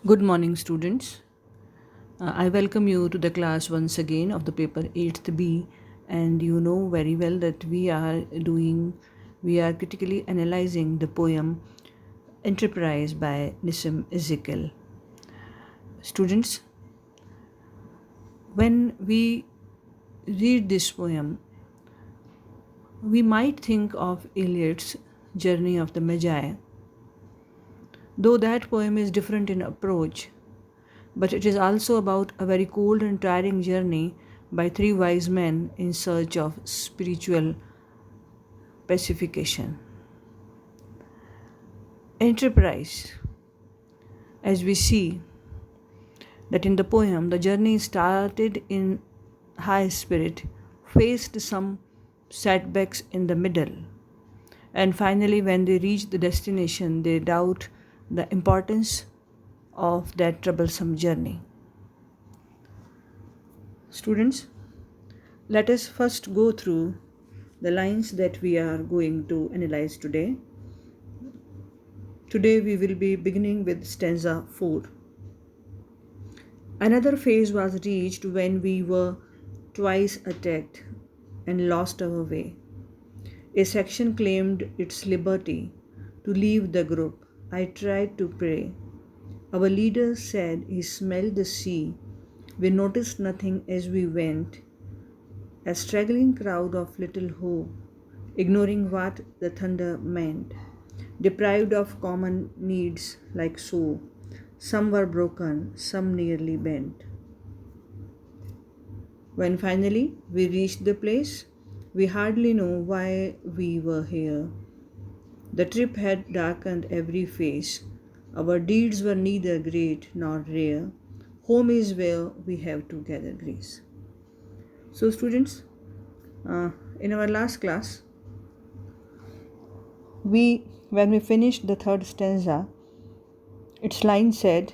Good morning, students. I welcome you to the class once again of the paper 8th B, and you know very well that we are critically analyzing the poem Enterprise by Nissim Ezekiel. Students, when we read this poem, we might think of Eliot's Journey of the Magi, though that poem is different in approach. But it is also about a very cold and tiring journey by three wise men in search of spiritual pacification. Enterprise, as we see that in the poem, the journey started in high spirit, faced some setbacks in the middle, and finally, when they reach the destination, they doubt the importance of that troublesome journey. Students, let us first go through the lines that we are going to analyze today. Today we will be beginning with stanza 4. Another phase was reached when we were twice attacked and lost our way. A section claimed its liberty to leave the group. I tried to pray. Our leader said he smelled the sea. We noticed nothing as we went. A straggling crowd of little hope, ignoring what the thunder meant, deprived of common needs like so. Some were broken, some nearly bent. When finally we reached the place, we hardly know why we were here. The trip had darkened every face. Our deeds were neither great nor rare. Home is where we have to gather grace. So, students, in our last class, when we finished the third stanza, its line said,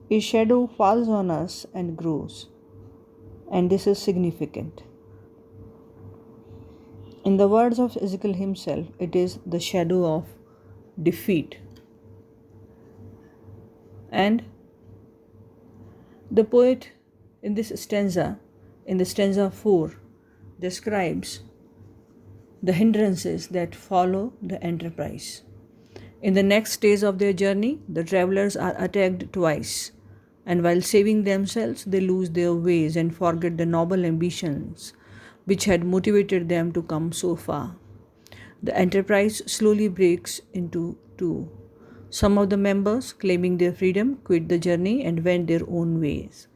"A shadow falls on us and grows." And this is significant. In the words of Ezekiel himself, it is the shadow of defeat. And the poet in this stanza, in the stanza 4, describes the hindrances that follow the enterprise. In the next stage of their journey, the travelers are attacked twice, and while saving themselves, they lose their ways and forget the noble ambitions which had motivated them to come so far. The enterprise slowly breaks into two. Some of the members, claiming their freedom, quit the journey and went their own ways.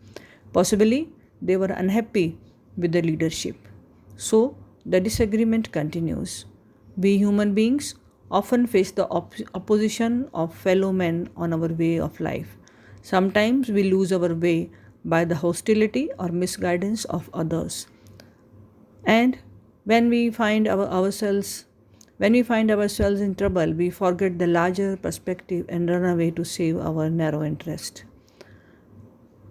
Possibly, they were unhappy with the leadership. So, the disagreement continues. We human beings often face the opposition of fellow men on our way of life. Sometimes we lose our way by the hostility or misguidance of others. And when we find ourselves in trouble, we forget the larger perspective and run away to save our narrow interest.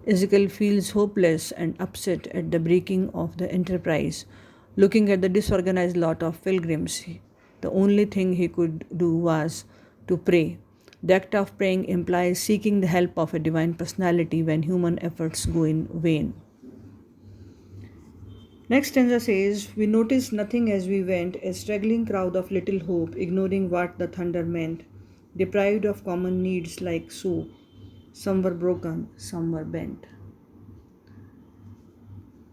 Ezekiel feels hopeless and upset at the breaking of the enterprise. Looking at the disorganized lot of pilgrims, the only thing he could do was to pray. The act of praying implies seeking the help of a divine personality when human efforts go in vain. Next stanza says, "We noticed nothing as we went, a straggling crowd of little hope, ignoring what the thunder meant, deprived of common needs like so. Some were broken, some were bent."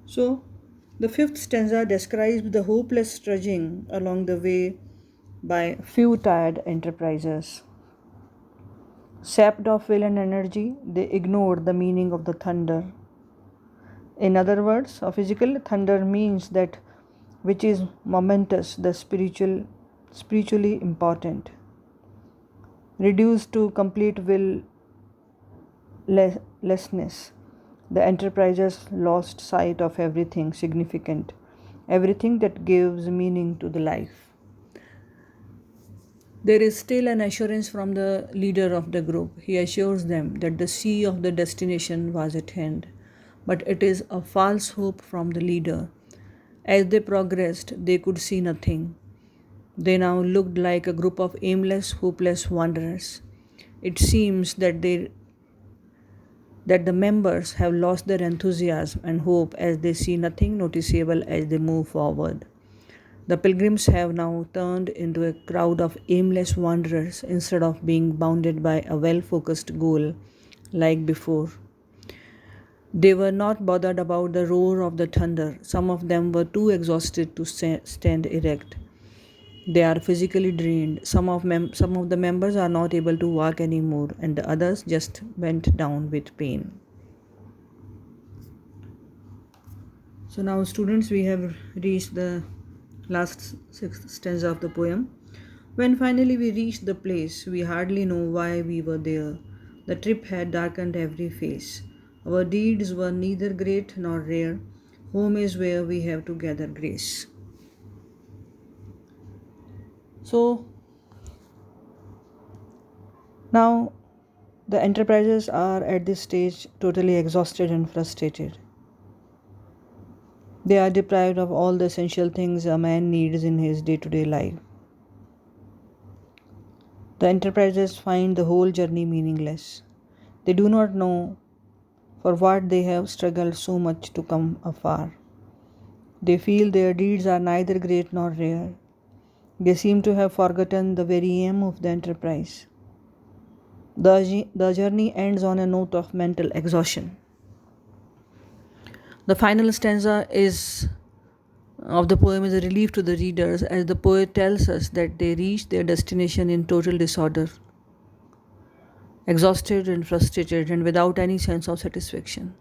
So, the fifth stanza describes the hopeless trudging along the way by few tired enterprisers. Sapped of will and energy, they ignored the meaning of the thunder. In other words, a physical thunder means that which is momentous, the spiritually important. Reduced to complete willlessness, the enterprisers lost sight of everything significant, everything that gives meaning to the life. There is still an assurance from the leader of the group. He assures them that the sea of the destination was at hand. But it is a false hope from the leader. As they progressed, they could see nothing. They now looked like a group of aimless, hopeless wanderers. It seems that they that the members have lost their enthusiasm and hope as they see nothing noticeable as they move forward. The pilgrims have now turned into a crowd of aimless wanderers instead of being bounded by a well focused goal like before. They were not bothered about the roar of the thunder. Some of them were too exhausted to stand erect. They are physically drained. Some of the members are not able to walk anymore, and the others just went down with pain. So now, students, we have reached the last sixth stanza of the poem. When finally we reached the place, we hardly know why we were there. The trip had darkened every face. Our deeds were neither great nor rare. Home is where we have to gather grace. So now the enterprises are at this stage totally exhausted and frustrated. They are deprived of all the essential things a man needs in his day-to-day life. The enterprises find the whole journey meaningless. They do not know for what they have struggled so much to come afar. They feel their deeds are neither great nor rare. They seem to have forgotten the very aim of the enterprise. The journey ends on a note of mental exhaustion. The final stanza of the poem is a relief to the readers, as the poet tells us that they reach their destination in total disorder, exhausted and frustrated and without any sense of satisfaction.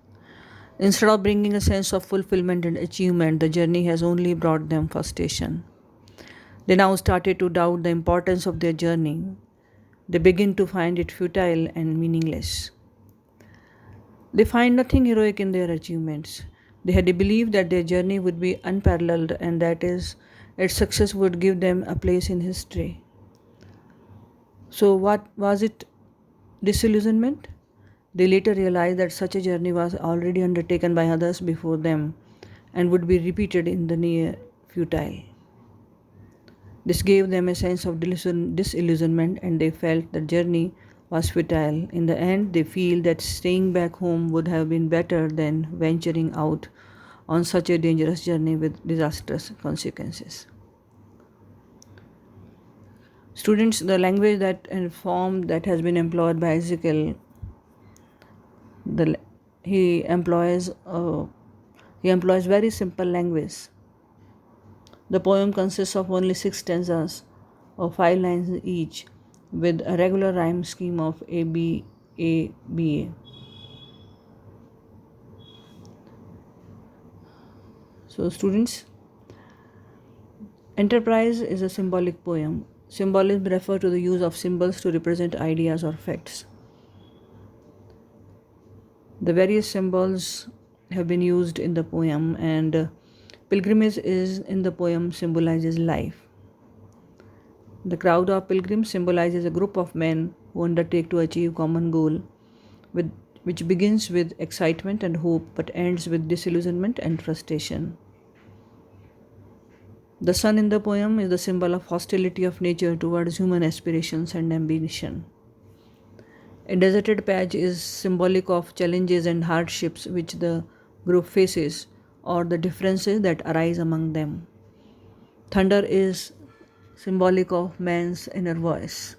Instead of bringing a sense of fulfillment and achievement, the journey has only brought them frustration. They now started to doubt the importance of their journey. They begin to find it futile and meaningless. They find nothing heroic in their achievements. They had believed that their journey would be unparalleled and that its success would give them a place in history. So, what was it? Disillusionment? They later realized that such a journey was already undertaken by others before them and would be repeated in the near futile. This gave them a sense of disillusionment, and they felt the journey was futile. In the end, they feel that staying back home would have been better than venturing out on such a dangerous journey with disastrous consequences. Students, the language that and form that has been employed by Ezekiel, he employs very simple language. The poem consists of only 6 stanzas of 5 lines each, with a regular rhyme scheme of A B A B A. So, students, Enterprise is a symbolic poem. Symbolism refers to the use of symbols to represent ideas or facts. The various symbols have been used in the poem, and pilgrimage in the poem symbolizes life. The crowd of pilgrims symbolizes a group of men who undertake to achieve common goal, which begins with excitement and hope but ends with disillusionment and frustration. The sun in the poem is the symbol of hostility of nature towards human aspirations and ambition. A deserted patch is symbolic of challenges and hardships which the group faces or the differences that arise among them. Thunder is symbolic of man's inner voice.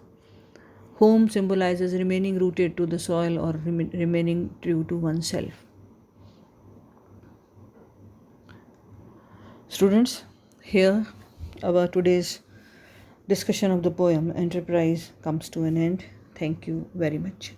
Home symbolizes remaining rooted to the soil or remaining true to oneself. Students, here our today's discussion of the poem Enterprise comes to an end. Thank you very much.